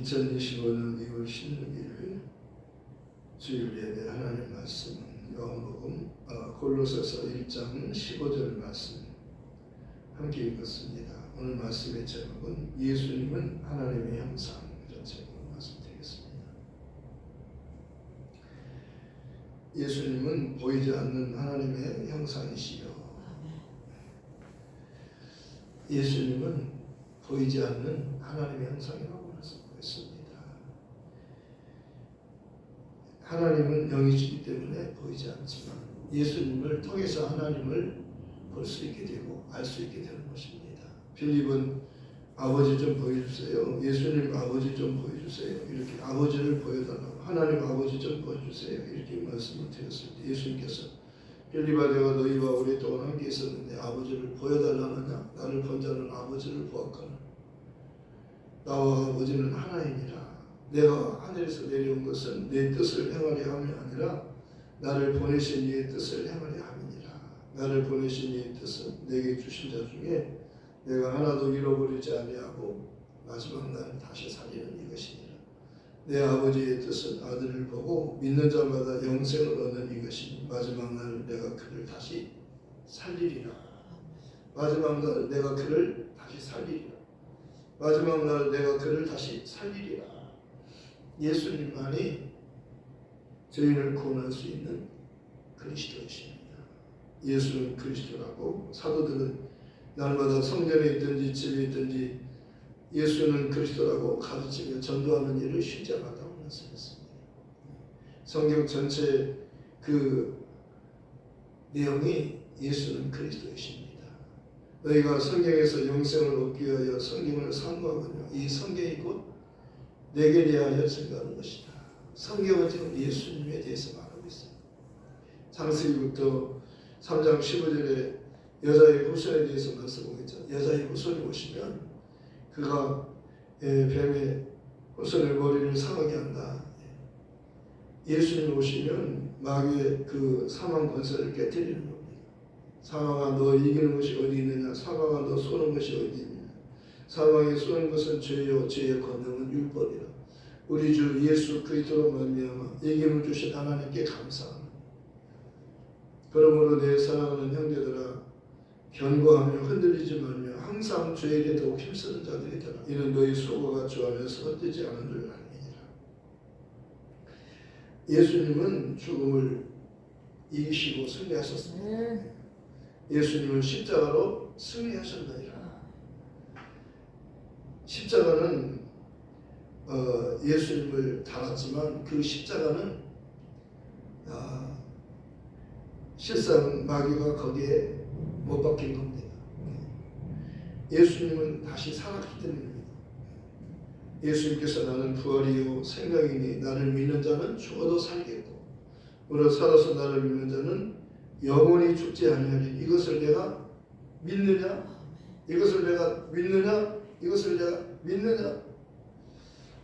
2025년 2월 16일 주일 예배 하나님 말씀 요한복음 골로새서 1장 15절 말씀 함께 읽었습니다. 오늘 말씀의 제목은 예수님은 하나님의 형상, 이런 제목으로 말씀드리겠습니다. 예수님은 보이지 않는 하나님의 형상이시요, 예수님은 보이지 않는 하나님의 형상이라고 말씀했습니다. 하나님은 영이시기 때문에 보이지 않지만 예수님을 통해서 하나님을 볼 수 있게 되고 알 수 있게 되는 것입니다. 빌립은 아버지 좀 보여주세요. 예수님 아버지 좀 보여주세요. 이렇게 아버지를 보여달라고, 하나님 아버지 좀 보여주세요. 이렇게 말씀을 드렸을 때 예수님께서 빌립아, 내가 너희와 오랫동안 함께 있었는데 아버지를 보여달라느냐? 나를 본 자는 아버지를 보았거늘 나와 아버지는 하나이니라. 내가 하늘에서 내려온 것은 내 뜻을 행하려 함이 아니라 나를 보내신 이의 뜻을 행하려 함이니라. 나를 보내신 이의 뜻은 내게 주신 자 중에 내가 하나도 잃어버리지 아니하고 마지막 날 다시 살리는 이것이니라. 내 아버지의 뜻은 아들을 보고 믿는 자마다 영생을 얻는 이것이니 마지막 날 내가 그를 다시 살리리라. 마지막 날 내가 그를 다시 살리리라. 마지막 날 내가 그를 다시 살리리라. 예수님만이 저희를 구원할 수 있는 그리스도이십니다. 예수는 그리스도라고 사도들은 날마다 성전에 있든지 집에 있든지 예수는 그리스도라고 가르치며 전도하는 일을 쉬지 않았다고 말씀했습니다. 성경 전체 그 내용이 예수는 그리스도이십니다. 너희가 성경에서 영생을 얻기 위하여 성경을 상고하거니와 이 성경이 곧 내게 대하여 증거하는 것이다. 성경은 지금 예수님에 대해서 말하고 있어요. 창세기부터 3장 15절에 여자의 후손에 대해서 말씀하고 있죠. 여자의 후손이 오시면 그가 뱀의 후손의 머리를 상하게 한다. 예수님 오시면 마귀의 그 사망 권세를 깨뜨리는 겁니다. 사망아, 너 이기는 것이 어디 있느냐? 사망아, 너 쏘는 것이 어디 있느냐? 사망에 쏘는 것은 죄요, 죄의 권능은 율법이라. 우리 주 예수 그리스도로 말미암아 이김을 주신 하나님께 감사합니다. 그러므로 내 사랑하는 형제들아, 견고하며 흔들리지 말며 항상 죄 일에 더욱 힘쓰는 자들이 되라. 이는 너희 소고가 주 안에서 헛되지 않은 줄 알미니라. 예수님은 죽음을 이기시고 승리하셨습니다. 예수님은 십자가로 승리하셨느니라. 십자가는 예수님을 달았지만 그 십자가는 실상 마귀가 거기에 못 박힌 겁니다. 예수님은 다시 살았기 때문입니다. 예수님께서 나는 부활이요 생명이니 나를 믿는 자는 죽어도 살겠고 무릇 살아서 나를 믿는 자는 영원히 죽지 아니하리. 이것을 내가 믿느냐? 이것을 내가 믿느냐? 이것을 내가 믿느냐?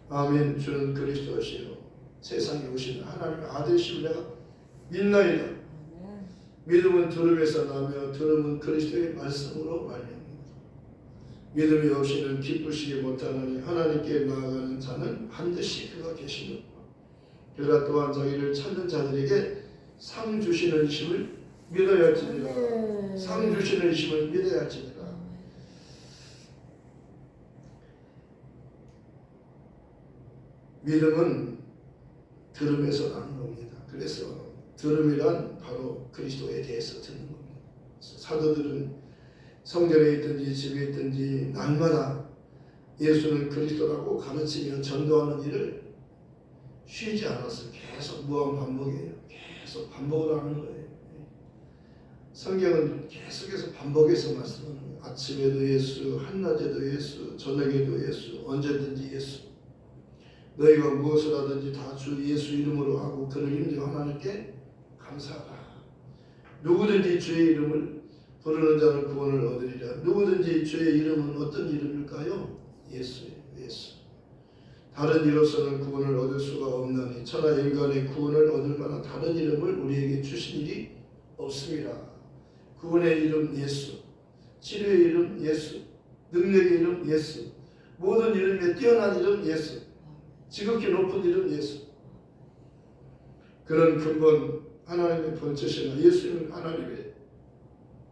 아멘. 주는 그리스도시요 세상에 오신 하나님의 아들이심을 내가 믿나이다. 믿음은 들음에서 나며 들음은 그리스도의 말씀으로 말미암는다. 믿음이 없이는 기쁘시기 못하나니 하나님께 나아가는 자는 반드시 그가 계시느니라. 그가 또한 자기를 찾는 자들에게 상 주시는 이심을 믿어야 할지니라. 상 주시는 이심을 믿어야 할지니라. 믿음은 들음에서 나는 겁니다. 그래서 들음이란 바로 그리스도에 대해서 듣는 겁니다. 사도들은 성전에 있든지 집에 있든지 날마다 예수는 그리스도라고 가르치며 전도하는 일을 쉬지 않았어요. 계속 무한 반복이에요. 계속 반복을 하는 거예요. 성경은 계속해서 반복해서 말씀하는 거예요. 아침에도 예수, 한낮에도 예수, 저녁에도 예수, 언제든지 예수. 너희가 무엇을 하든지 다 주 예수 이름으로 하고 그를 인정 하나님께 감사하라. 누구든지 주의 이름을 부르는 자는 구원을 얻으리라. 누구든지 주의 이름은 어떤 이름일까요? 예수예요. 예수. 다른 이로서는 구원을 얻을 수가 없나니 천하 인간의 구원을 얻을 만한 다른 이름을 우리에게 주신 일이 없습니다. 구원의 이름 예수, 치료의 이름 예수, 능력의 이름 예수, 모든 이름에 뛰어난 이름 예수. 지극히 높은 이름 예수. 그런 근본 하나님의 본체시나 예수님은 하나님의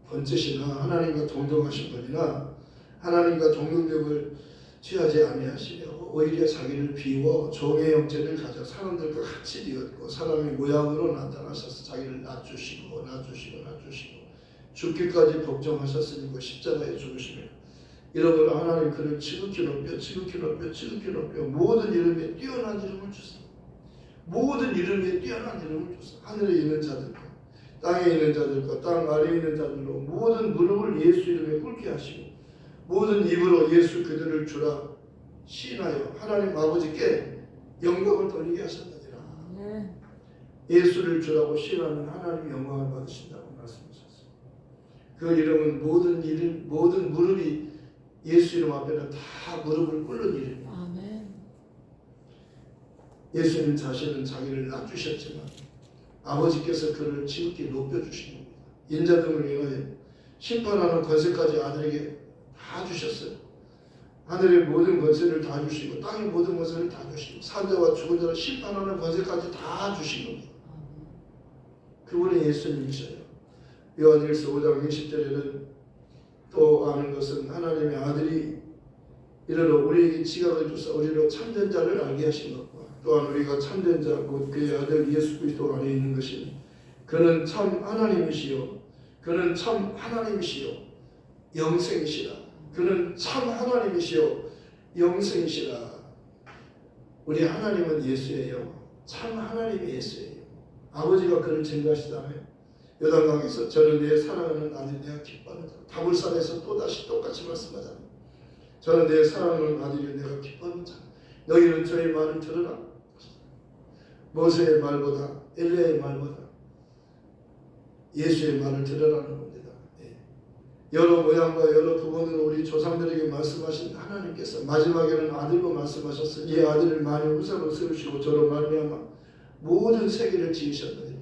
본체시나 하나님과 동등하신 분이나 하나님과 동등력을 취하지 아니하시며 오히려 자기를 비워 종의 형체를 가져 사람들과 같이 되었고 사람의 모양으로 나타나셔서 자기를 낮추시고 죽기까지 복종하셨으니 그 십자가에 죽으시며 이러므로 하나님 그를 지극히 높여 모든 이름에 뛰어난 이름을 주사. 모든 이름에 뛰어난 이름을 주사. 하늘에 있는 자들과 땅에 있는 자들과 땅 아래에 있는 자들로 모든 무릎을 예수 이름에 꿇게 하시고 모든 입으로 예수 그들을 주라 시인하여 하나님 아버지께 영광을 돌리게 하셨느니라. 예수를 주라고 시인하는 하나님 영광을 받으신다고 말씀하셨어요. 그 이름은 모든 무릎이 예수 이름 앞에는 다 무릎을 꿇는 이름이에요. 아멘. 예수님 자신은 자기를 낮추셨지만 아버지께서 그를 지극히 높여주신 겁니다. 인자등을 위하여 심판하는 권세까지 아들에게 다 주셨어요. 하늘의 모든 권세를 다 주시고 땅의 모든 권세를 다 주시고 산자와 죽은 자를 심판하는 권세까지 다 주신 겁니다. 그분이 예수님이셔요. 요한일서 5장 20절에는 또 아는 것은 하나님의 아들이 이르러 우리에게 지각을 주사 우리로 참된 자를 알게 하신 것과 또한 우리가 참된 자 곧 그의 아들 예수 그리스도 안에 있는 것이니 그는 참 하나님이시요 영생이시라. 그는 참 하나님이시요 영생이시라. 우리 하나님은 예수예요. 참 하나님이 예수예요. 아버지가 그를 증거하시잖아요. 요단강에서 저는 내 사랑하는 아들이 내가 기뻐하는 자. 다불산에서 또다시 똑같이 말씀하잖아요. 저는 내 사랑하는 아들이 내가 기뻐하는 자. 너희는 저의 말을 들으라. 모세의 말보다 엘리야의 말보다 예수의 말을 들으라는 겁니다. 여러 모양과 여러 부분으로 우리 조상들에게 말씀하신 하나님께서 마지막에는 아들로 말씀하셨으니 이 아들을 만일 후사로 세우시고 저로 말미암아 모든 세계를 지으셨느니라.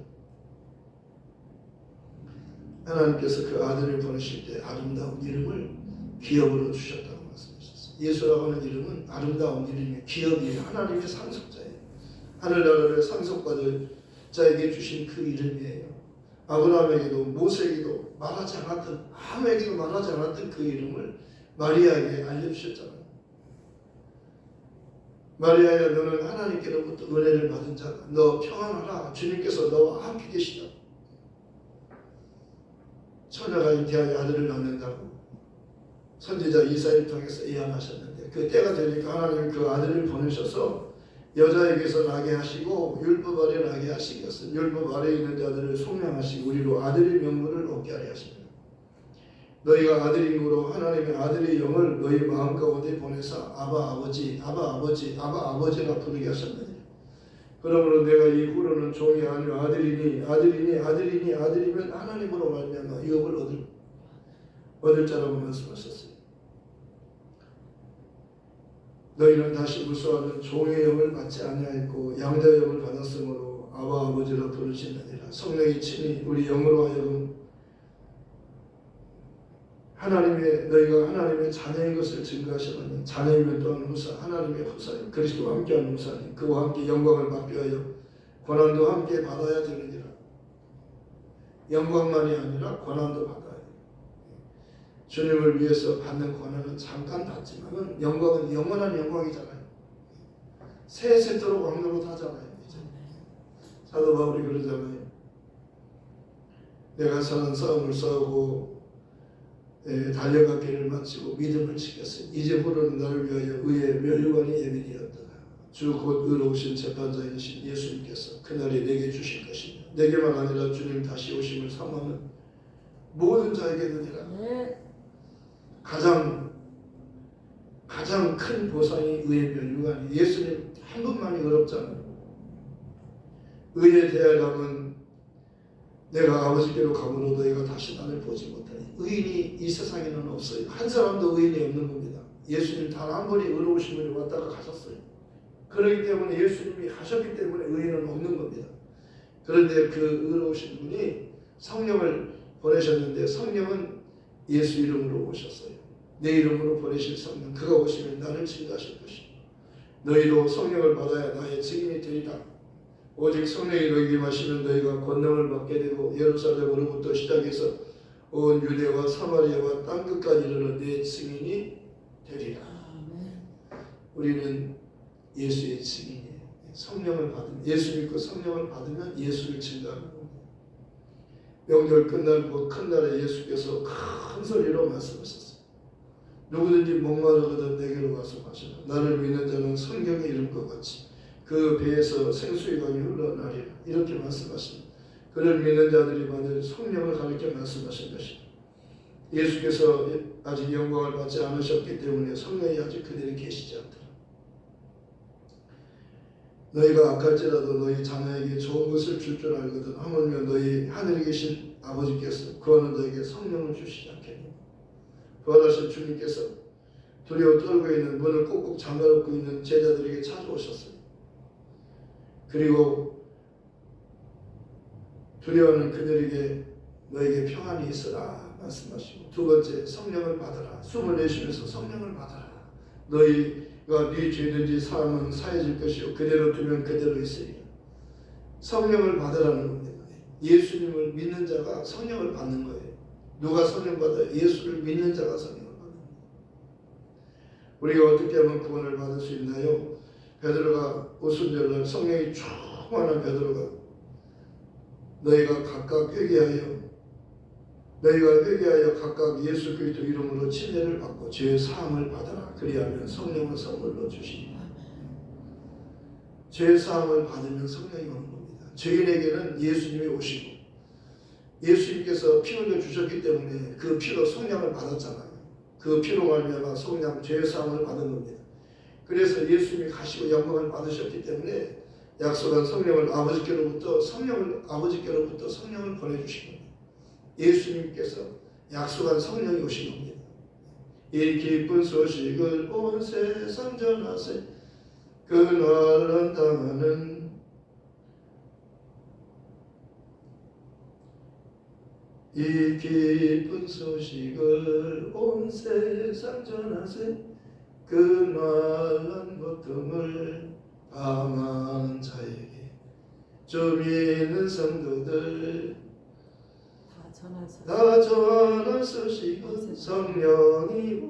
하나님께서 그 아들을 보내실 때 아름다운 이름을 기업으로 주셨다고 말씀하셨어요. 예수라고 하는 이름은 아름다운 이름이에요. 기업이에요. 하나님의 상속자예요. 하늘나라를 상속받을 자에게 주신 그 이름이에요. 아브라함에게도 모세에게도 말하지 않았던 아무에게도 말하지 않았던 그 이름을 마리아에게 알려주셨잖아요. 마리아야 너는 하나님께로부터 은혜를 받은 자다. 너 평안하라. 주님께서 너와 함께 계시다. 처녀가 잉태하여 아들을 낳는다고 선지자 이사야를 통해서 예언하셨는데 그 때가 되니까 하나님이 그 아들을 보내셔서 여자에게서 나게 하시고 율법 아래 나게 하신 것은 율법 아래 있는 자들을 속량하시고 우리로 아들의 명분을 얻게 하려 하십니다. 너희가 아들임으로 하나님의 아들의 영을 너희 마음 가운데 보내사 아바 아버지라 부르게 하셨느니라. 그러므로 내가 이후로는 종이 아니라 아들이면 하나님으로 말미암아 유업을 얻을 자라고 말씀하셨어요. 너희는 다시 무수하는 종의 영을 받지 아니하였고 양자의 영을 받았으므로 아바 아버지라 부르시느니라. 성령이 친히 우리 영으로 하여금 너희가 하나님의 자녀인 것을 증거하시느니 자녀이면 또한 후사 하나님의 후사요 그리스도와 함께하는 후사니 그와 함께 영광을 받기 위하여 고난도 함께 받아야 되느니라. 영광만이 아니라 고난도 받아야 돼. 주님을 위해서 받는 고난은 잠깐 받지만은 영광은 영원한 영광이잖아요. 세세토록 왕노릇 하잖아요. 이제 사도 바울이 그러잖아요. 내가 선한 싸움을 싸우고 달려가기를 마치고 믿음을 지켰으니 이제부로는 나를 위하여 의의 면류관이 예비되었다. 주 곧 의로우신 재판자이신 예수님께서 그날에 내게 주실 것이며 내게만 아니라 주님 다시 오심을 사모하는 모든 자에게 되리라. 가장 큰 보상이 의의 면류관이 예수님 한 분만이 의롭잖아요. 의에 대하여는 내가 아버지께로 가므로 너희가 다시 나를 보지 못하니 의인이 이 세상에는 없어요. 한 사람도 의인이 없는 겁니다. 예수님 단 한 분이 의로우신 분이 왔다가 가셨어요. 그렇기 때문에 예수님이 가셨기 때문에 의인은 없는 겁니다. 그런데 그 의로우신 분이 성령을 보내셨는데 성령은 예수 이름으로 오셨어요. 내 이름으로 보내실 성령 그가 오시면 나를 증거하실 것이고 너희도 성령을 받아야 나의 증인이 되리라. 오직 성령이 너희에게 임하시면 너희가 권능을 받게 되고 예루살렘으로부터 시작해서 온 유대와 사마리아와 땅끝까지 이르러 내 증인이 되리라. 우리는 예수의 증인이에요. 성령을 받으면, 예수 믿고 성령을 받으면 예수를 증거하는 겁니다. 명절 끝날 큰 날에 예수께서 큰 소리로 말씀하셨어요. 누구든지 목마르거든 내게로 와서 마시라. 나를 믿는 자는 성경에 이른 것 같이 그 배에서 생수의 강이 흘러나리라. 이렇게 말씀하십니다. 그를 믿는 자들이 받을 성령을 가리켜 말씀하신 것입니다. 예수께서 아직 영광을 받지 않으셨기 때문에 성령이 아직 그들이 계시지 않더라. 너희가 악할지라도 너희 자녀에게 좋은 것을 줄 줄 알거든 하물며 너희 하늘에 계신 아버지께서 그와는 너에게 성령을 주시지 않겠느냐. 부활하신 주님께서 두려워 떨고 있는 문을 꼭꼭 잠가놓고 있는 제자들에게 찾아오셨어요. 그리고 두려워하는 그들에게 너에게 평안이 있으라 말씀하시고, 두 번째 성령을 받아라. 숨을 내쉬면서 성령을 받아라. 너희가 네 죄든지 사함은 사해질 것이요 그대로 두면 그대로 있으리라. 성령을 받으라는 겁니다. 예수님을 믿는 자가 성령을 받는 거예요. 누가 성령 받아요? 예수를 믿는 자가 성령을 받는 거예요. 우리가 어떻게 하면 구원을 받을 수 있나요? 베드로가 오순절날 성령이 충만한 베드로가 너희가 회개하여 각각 예수 그리스도 이름으로 침례를 받고 죄의 사함을 받아라. 그리하면 성령을 선물로 주시리라. 죄의 사함을 받으면 성령이 오는 겁니다. 죄인에게는 예수님이 오시고 예수님께서 피 흘려 주셨기 때문에 그 피로 성령을 받았잖아요. 그 피로 말미암아 성령 죄의 사함을 받은 겁니다. 그래서 예수님이 가시고 영광을 받으셨기 때문에 약속한 성령을 아버지께로부터 성령을 보내주신 겁니다. 예수님께서 약속한 성령이 오신 겁니다. 이 기쁜 소식을 온 세상 전하세. 그날은 당하는 이 기쁜 소식을 온 세상 전하세. 그날은 고통을 방황하는 자에게 주 믿는 성도들 다 전할 소식은 성령이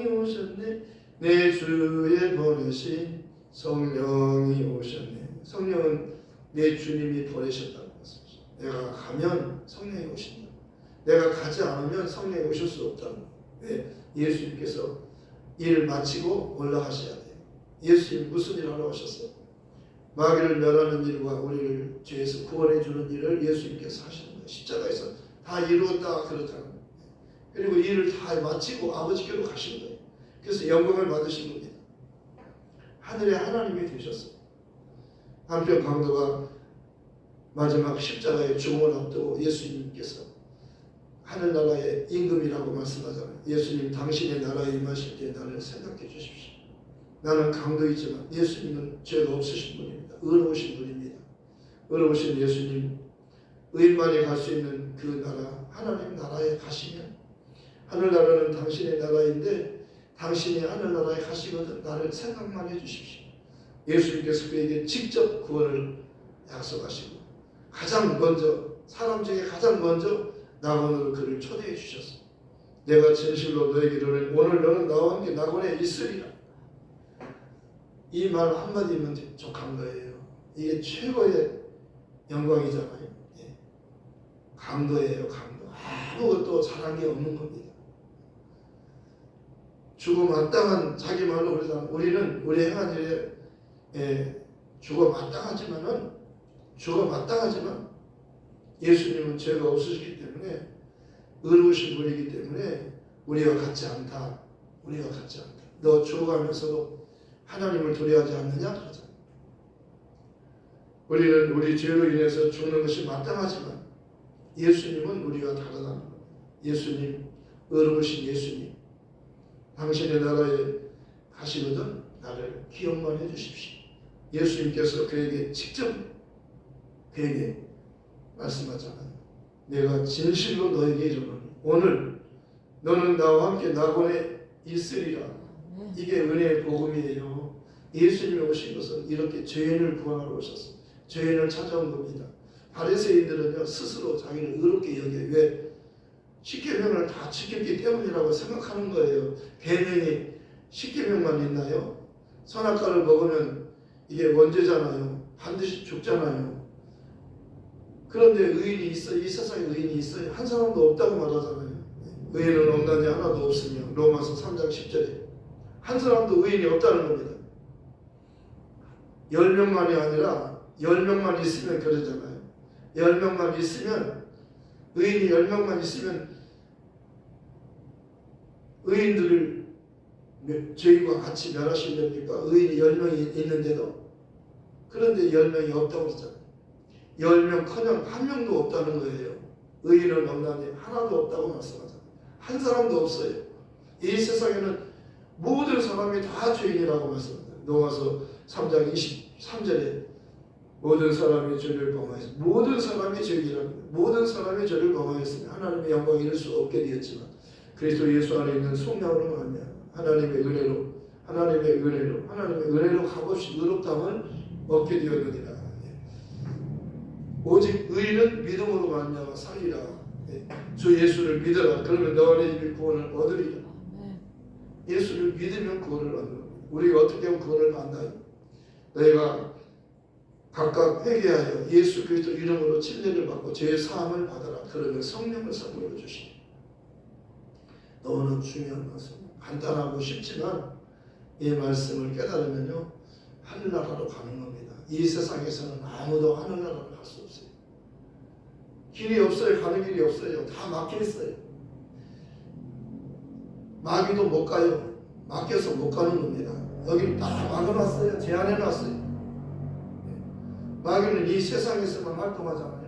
오셨네. 내 주에 보내신 성령이 오셨네. 성령은 내 주님이 보내셨다는 것입니다. 내가 가면 성령이 오신다. 내가 가지 않으면 성령이 오실 수 없다는 거예요. 왜? 예수님께서 일을 마치고 올라가셔야 돼요. 예수님 무슨 일 하러 오셨어요? 마귀를 멸하는 일과 우리를 죄에서 구원해 주는 일을 예수님께서 하시는 거예요. 십자가에서 다 이루었다 그러잖아요. 그리고 일을 다 마치고 아버지께로 가신 거예요. 그래서 영광을 받으신 겁니다. 하늘의 하나님이 되셨어요. 한편 강도가 마지막 십자가의 죽음을 앞두고 예수님께서 하늘나라의 임금이라고 말씀하잖아요. 예수님 당신의 나라에 임하실 때 나를 생각해 주십시오. 나는 강도이지만 예수님은 죄가 없으신 분입니다. 의로우신 분입니다. 의로우신 예수님, 의인만이 갈 수 있는 그 나라, 하나님 나라에 가시면 하늘나라는 당신의 나라인데 당신이 하늘나라에 가시거든 나를 생각만 해주십시오. 예수님께서 그에게 직접 구원을 약속하시고 가장 먼저 사람 중에 가장 먼저 낙원으로 그를 초대해 주셨어. 내가 진실로 너에게 이르노니 오늘 너는 나와 함께 낙원에 있으리라. 이 말 한마디면 족한 거예요. 이게 최고의 영광이잖아요. 예. 강도예요. 강도. 아무것도 잘한 게 없는 겁니다. 죽어 마땅한, 자기 말로 그러잖아. 우리는 우리 행한 일에 죽어 마땅하지만 예수님은 죄가 없으시기 때문에 의로우신 분이기 때문에 우리가 같지 않다. 너 죽어가면서도 하나님을 두려워하지 않느냐? 그러잖아요. 우리는 우리 죄로 인해서 죽는 것이 마땅하지만 예수님은 우리가 다르다는 거예요. 예수님, 의로우신 예수님, 당신의 나라에 가시거든 나를 기억만 해주십시오. 예수님께서 그에게 직접 말씀하잖아요. 내가 진실로 너에게 이르노니 오늘 너는 나와 함께 낙원에 있으리라. 이게 은혜의 복음이에요. 예수님이 오신 것은 이렇게 죄인을 구하러 오셨어요. 죄인을 찾아온 겁니다. 바리새인들은요 스스로 자기를 의롭게 여겨요. 왜? 십계명을 다 지켰기 때문이라고 생각하는 거예요. 계명이 십계명만 있나요? 선악과를 먹으면 이게 원죄잖아요. 반드시 죽잖아요. 그런데 의인이 있어요. 이 세상에 의인이 있어요. 한 사람도 없다고 말하잖아요. 의인은 없나니 하나도 없으며 로마서 3장 10절에 한 사람도 의인이 없다는 겁니다. 10명만이 아니라 10명만 있으면 그러잖아요. 10명만 있으면 의인이 10명만 있으면 의인들을 죄인과 같이 멸하시렵니까? 의인이 10명이 있는데도. 그런데 10명이 없다고 했잖아요. 10명커녕 한 명도 없다는 거예요. 의인은 없나니 하나도 없다고 말씀하잖아요. 한 사람도 없어요. 이 세상에는 모든 사람이 다 죄인이라고 말씀합니다. 로마서 3장 23절에 모든 사람이 죄를 범하였습니다. 모든 사람이 죄인이랍니다. 모든 사람이 죄를 범하였으며 하나님의 영광을 이룰 수 없게 되었지만 그리스도 예수 안에 있는 성령으로 말미암아 하나님의 은혜로 값없이 의롭다함을 얻게 되었느니라. 오직 의인은 믿음으로 말미암아 살리라. 주 예수를 믿어라. 그러면 너 안에 있는 구원을 얻으리라. 예수를 믿으면 구원을 얻는 겁니다. 우리가 어떻게 하면 구원을 받나요? 너희가 각각 회개하여 예수 그리스도 이름으로 침례를 받고 죄의 사함을 받아라. 그러면 성령을 선물로 주시니 너무나 중요한 말씀입니다. 간단하고 쉽지만 이 말씀을 깨달으면요 하늘나라로 가는 겁니다. 이 세상에서는 아무도 하늘나라로 갈 수 없어요. 길이 없어요. 가는 길이 없어요. 다 막혀 있어요. 마귀도 못 가요. 막혀서 못 가는 겁니다. 여기를 다 막아놨어요. 제한해놨어요. 마귀는 이 세상에서만 활동하잖아요.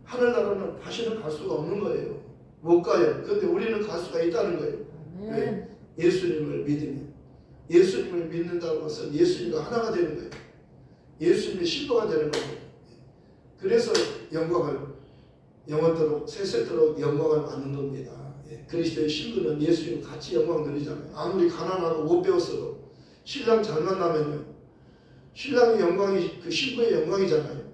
하늘나라는 다시는 갈 수가 없는 거예요. 못 가요. 그런데 우리는 갈 수가 있다는 거예요. 왜? 예수님을 믿으면. 예수님을 믿는다는 것은 예수님과 하나가 되는 거예요. 예수님의 신부가 되는 거예요. 그래서 영원토록 세세토록 영광을 받는 겁니다. 그리스도의 신부는 예수님과 같이 영광 누리잖아요. 아무리 가난하고 못 배웠어도 신랑 잘 만나면요 신랑의 영광이 그 신부의 영광이잖아요.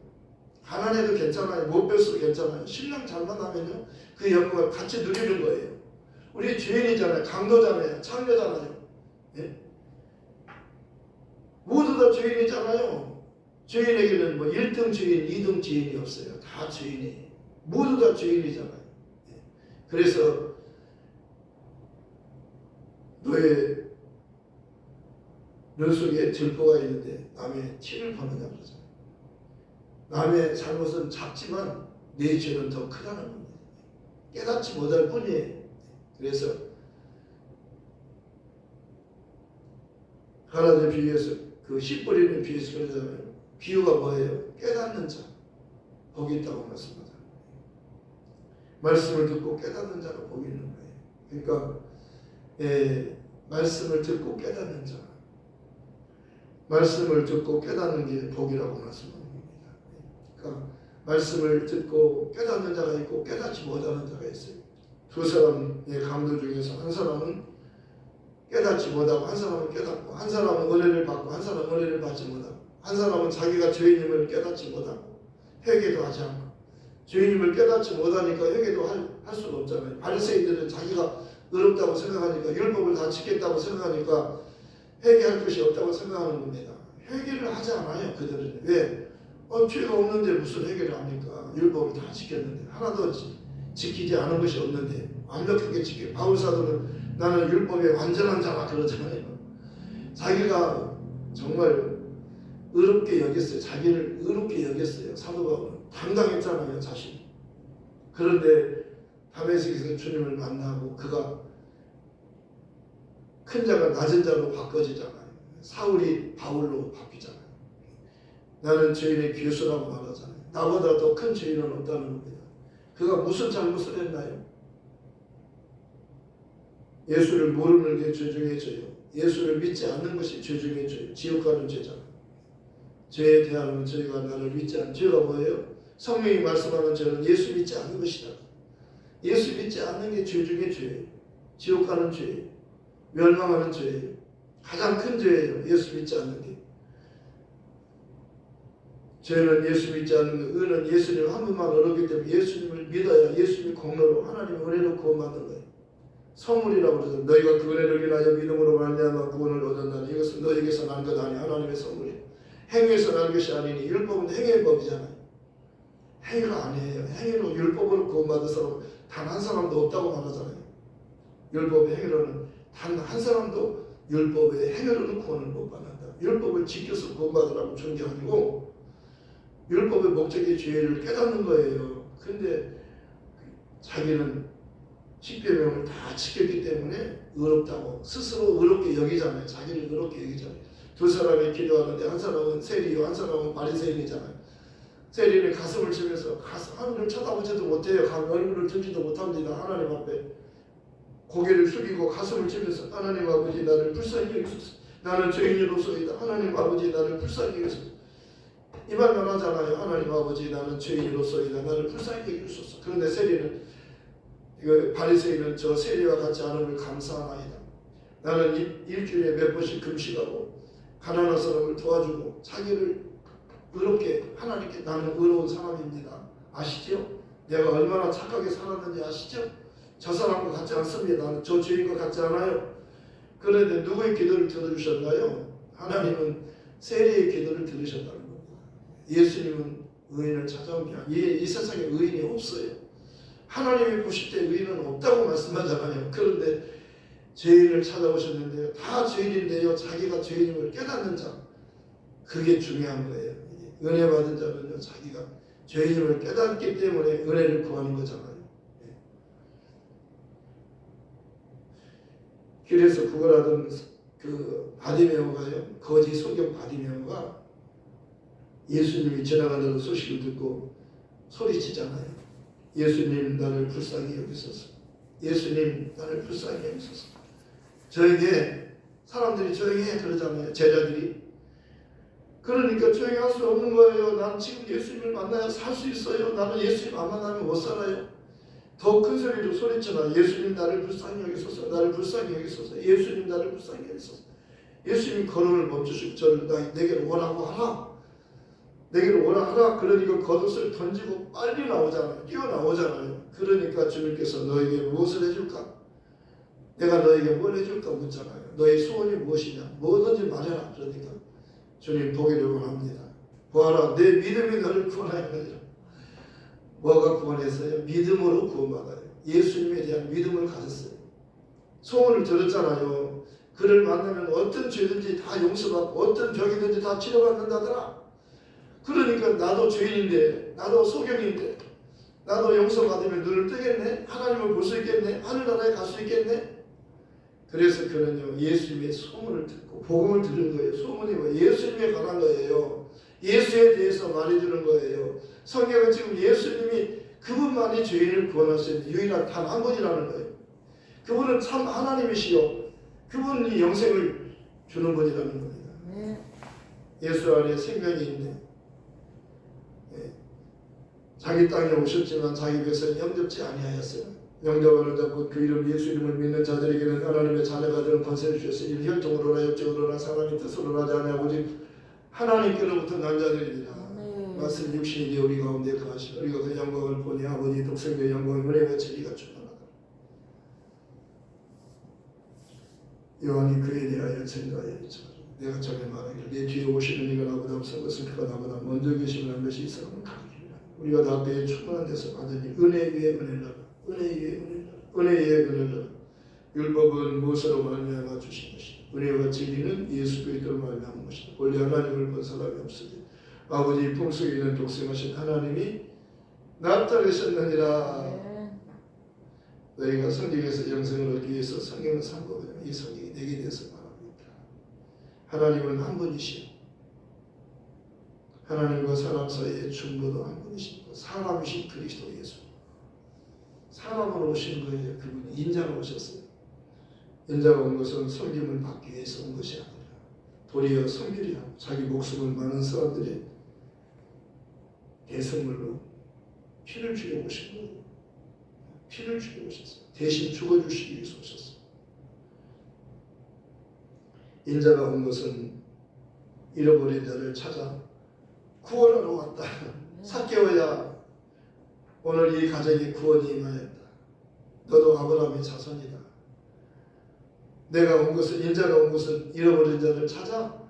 가난해도 괜찮아요. 못 배웠어도 괜찮아요. 신랑 잘 만나면요 그 영광을 같이 누리는 거예요. 우리 죄인이잖아요. 강도잖아요. 창녀잖아요. 예? 모두 다 죄인이잖아요. 죄인에게는 뭐 1등 죄인, 2등 죄인이 없어요. 다 죄인이에요. 모두 다 죄인이잖아요. 예. 그래서 너의 눈 속에 들보가 있는데 남의 티를 보느냐 그러잖아요. 남의 잘못은 작지만 내 죄는 더 크다는 겁니다. 깨닫지 못할 뿐이에요. 그래서 하나님 비유에서 그 씨 뿌리는 비유에서 그러잖아요. 비유가 뭐예요? 깨닫는 자 복이 있다고 말씀하잖아요. 말씀을 듣고 깨닫는 자가 복이 있는 거예요. 그러니까 말씀을 듣고 깨닫는 자, 말씀을 듣고 깨닫는 게 복이라고 말씀하는 겁니다. 그러니까 말씀을 듣고 깨닫는 자가 있고 깨닫지 못하는 자가 있어요. 두 사람의 강도 중에서 한 사람은 깨닫지 못하고 한 사람은 깨닫고 한 사람은 은혜를 받고 한 사람은 은혜를 받지 못하고 한 사람은 자기가 죄인임을 깨닫지 못하고 회개도 하지 않고 죄인임을 깨닫지 못하니까 회개도 할 수가 없잖아요. 바리새인들은 자기가 의롭다고 생각하니까 율법을 다 지켰다고 생각하니까 회개할 것이 없다고 생각하는 겁니다. 회개를 하지 않아요. 그들은. 왜? 죄가 없는데 무슨 회개를 합니까? 율법을 다 지켰는데 하나도 지키지 않은 것이 없는데 완벽하게 지켜. 바울 사도는 나는 율법의 완전한 자라 그러잖아요. 자기가 정말 의롭게 여겼어요. 자기를 의롭게 여겼어요. 사도 바울은 당당했잖아요. 자신. 그런데 다메섹에서 주님을 만나고 그가 큰 자가 낮은 자로 바꿔지잖아요. 사울이 바울로 바뀌잖아요. 나는 죄인의 괴수라고 말하잖아요. 나보다 더 큰 죄인은 없다는 겁니다. 그가 무슨 잘못을 했나요? 예수를 모르는 게 죄 중에 죄요. 예수를 믿지 않는 것이 죄 중에 죄요. 지옥 가는 죄잖아요. 죄에 대하는 저희가 나를 믿지 않는 죄가 뭐예요? 성령이 말씀하는 죄는 예수 믿지 않는 것이다. 예수 믿지 않는 게 죄 중에 죄예요. 지옥 가는 죄예요. 멸망하는 죄예요. 가장 큰 죄예요. 예수 믿지 않는 게. 죄는 예수 믿지 않는 것, 의는 예수님 한 분만 얻었기 때문에 예수님을 믿어야 예수님의 공로로 하나님의 은혜로 구원받는 거예요. 선물이라고 그러죠. 너희가 그 은혜를 인하여 믿음으로 말미암아 구원을 얻었나니 이것은 너희에게서 난 것 아니 하나님의 선물이에요. 행위에서 난 것이 아니니 율법은 행위의 법이잖아요. 행위가 아니에요. 행위로 율법으로 구원받은 사람은 단 한 사람도 없다고 말하잖아요. 율법의 행위로는 단 한 사람도 율법의 행위로는 구원을 못 받는다. 율법을 지켜서 구원받으라고 준 게 아니고 율법의 목적이 죄를 깨닫는 거예요. 근데 자기는 십계명을 다 지켰기 때문에 의롭다고 스스로 의롭게 여기잖아요. 자기를 의롭게 여기잖아요. 두 사람이 기도하는데 한 사람은 세리요, 한 사람은 바리새인이잖아요. 세리는 가슴을 치면서 하늘을 쳐다보지도 못해요. 얼굴을 들지도 못합니다. 하나님 앞에 고개를 숙이고 가슴을 치면서 하나님 아버지 나를 불쌍히 여기소서. 나는 죄인으로서이다. 하나님 아버지 나를 불쌍히 여기소서. 이 말만 하잖아요. 하나님 아버지 나는 죄인으로서이다. 나를 불쌍히 여기소서. 그런데 세리는 바리새인은 저 세리와 같지 않음을 감사하나이다. 나는 일주일에 몇 번씩 금식하고 가난한 사람을 도와주고 자기를 의롭게 하나님께 나는 의로운 사람입니다. 아시죠? 내가 얼마나 착하게 살았는지 아시죠? 저 사람과 같지 않습니다. 나는 저 죄인과 같지 않아요. 그런데 누구의 기도를 들어주셨나요? 하나님은 세리의 기도를 들으셨다는 겁니다. 예수님은 의인을 찾아온 게 아니에요. 이 세상에 의인이 없어요. 하나님이 보실 때 의인은 없다고 말씀하잖아요. 그런데 죄인을 찾아오셨는데요. 다 죄인인데요. 자기가 죄인임을 깨닫는 자. 그게 중요한 거예요. 은혜 받은 자는요. 자기가 죄인임을 깨닫기 때문에 은혜를 구하는 거잖아요. 길에서 구걸하던 그 바디메오가요. 거지 소경 바디메오가 예수님이 지나가는 소식을 듣고 소리치잖아요. 예수님 나를 불쌍히 여기소서. 예수님 나를 불쌍히 여기소서. 저에게 사람들이 조용히 해 그러잖아요. 제자들이. 그러니까 조용히 할 수 없는 거예요. 나는 지금 예수님을 만나야 살 수 있어요. 나는 예수님 안 만나면 못 살아요. 더 큰 소리로 소리쳐라. 예수님 나를 불쌍히 여기소서. 나를 불쌍히 여기소서. 예수님 나를 불쌍히 여기소서. 예수님 걸음을 멈추시고 저를 내게로 오라고 하라. 내게로 오라 하라. 그러니까 겉옷을 던지고 빨리 나오잖아요. 뛰어나오잖아요. 그러니까 주님께서 너에게 무엇을 해줄까? 내가 너에게 뭘 해줄까 묻잖아요. 너의 소원이 무엇이냐? 뭐든지 말해라. 그러니까 주님 보기를 원합니다. 보아라 내 믿음이 너를 구원하였느니라. 뭐가 구원했어요? 믿음으로 구원받아요. 예수님에 대한 믿음을 가졌어요. 소원을 들었잖아요. 그를 만나면 어떤 죄든지 다 용서받고 어떤 병이든지 다 치료받는다더라. 그러니까 나도 죄인인데 나도 소경인데 나도 용서받으면 눈을 뜨겠네. 하나님을 볼 수 있겠네. 하늘나라에 갈 수 있겠네. 그래서 그는요 예수님의 소문을 듣고 복음을 들은 거예요. 소문이 뭐 예수님에 관한 거예요. 예수에 대해서 말해주는 거예요. 성경은 지금 예수님이 그분만이 죄인을 구원할 수 있는 유일한 단 한 분이라는 거예요. 그분은 참 하나님이시요 그분이 영생을 주는 분이라는 겁니다. 예수 안에 생명이 있네. 자기 땅에 오셨지만 자기 백성을 영접지 아니하였어요. 영접하는 자 곧 그 이름 예수 이름을 믿는 자들에게는 하나님의 자녀가 되는 권세를 주셨으니 혈통으로나 육적으로나 사람의 뜻으로 하지 아니하고 오직 하나님께로부터 난 자들이니라. 말씀 육신이 되어 우리 가운데 거하시고 우리가 그 영광을 보니 아버지 독생자의 영광을 은혜와 진리가 충만하다. 요한이 그에 대하여 증거하였죠. 내가 전에 말하기를 내 뒤에 오시는 이가 나보다 앞선 것은 그가 나보다 먼저 계시면 한 것이 이 사람은 가르치리라. 우리가 다 그의 충만한 데서 받으니 은혜 위에 은혜를 은혜 위에 은혜를 은혜 위에 은혜를 율법은 무엇으로 말미암아 주신 것이다. 은혜와 진리는 예수 그리스도로 말미암은 것이다. 원래 하나님을 본 사람이 없으니 아버지 품속에 있는 독생하신 하나님이 나타내셨느니라. 너희가 성경에서 영생을 얻기 위해서 성경을 산 거예요. 이 성경이 내게 대해서 말합니다. 하나님은 한 분이시오. 하나님과 사람 사이의 중보도 한 분이시고 사람이신 그리스도 예수. 사람으로 오신 거예요. 그분이 인자로 오셨어요. 인자가 온 것은 섬김을 받기 위해서 온 것이 아니라 도리어 섬기려 자기 목숨을 많은 사람들의 대선물로 피를 주려 오신 거예요. 피를 주고 오셨어요. 대신 죽어주시기 위해서 오셨어요. 인자가 온 것은 잃어버린 자를 찾아 구원하러 왔다. 삭개오야, 오늘 이 가정에 구원이 임하였다. 너도 아브라함의 자손이다. 내가 온 것은, 인자가 온 것은 잃어버린 자를 찾아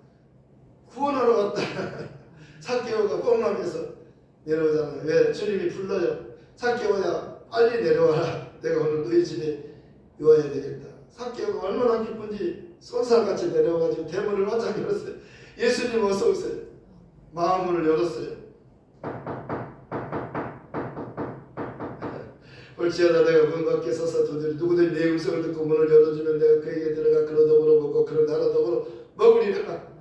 구원하러 왔다. 삭개오가 꽁람에서 내려오잖아요. 왜? 주님이 불러요. 삭개오야, 빨리 내려와라. 내가 오늘 너희 집에 요와야 되겠다. 삭개오가 얼마나 기쁜지 손살같이 내려와가지고 대문을 활짝 열었어요. 예수님 어서 오세요. 마음문을 열었어요. 볼지어다 내가 문 밖에 서서 누구든지 내 음성을 듣고 문을 열어주면 내가 그에게 들어가 그로 더불어 먹고 그로 나로 더불어 먹으리라.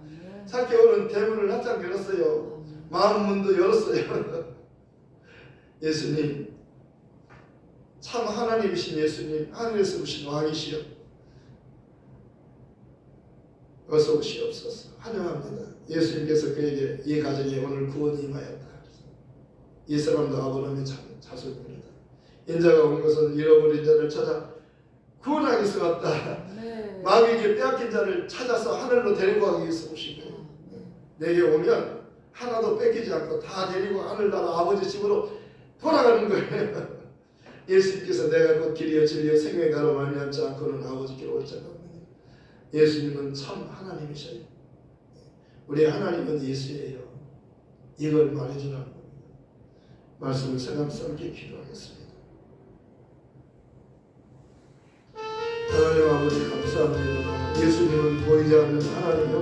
삭개오는 대문을 활짝 열었어요. 마음문도 열었어요. 예수님, 참 하나님이신 예수님, 하늘에서 오신 왕이시여, 어서 오시옵소서. 환영합니다. 예수님께서 그에게 이 가정에 오늘 구원이 임하였다. 이 사람도 아브라함의 자손입니다. 인자가 온 것은 잃어버린 자를 찾아 구원하기 위해서 왔다. 마귀에게 빼앗긴 자를 찾아서 하늘로 데리고 가기 위해서 오신 거예요. 내게 오면 하나도 뺏기지 않고 다 데리고 하늘나라 아버지 집으로 돌아가는 거예요. 예수님께서 내가 곧 길이요 진리요 생명의 나로 말미암지 않고는 아버지께로 올 자가 없느니라. 예수님은 참 하나님이셔요. 우리 하나님은 예수예요. 이걸 말해주라는 겁니다. 말씀을 새삼스럽게 함께 기도하겠습니다. 하나님 아버지 감사합니다. 예수님은 보이지 않는 하나님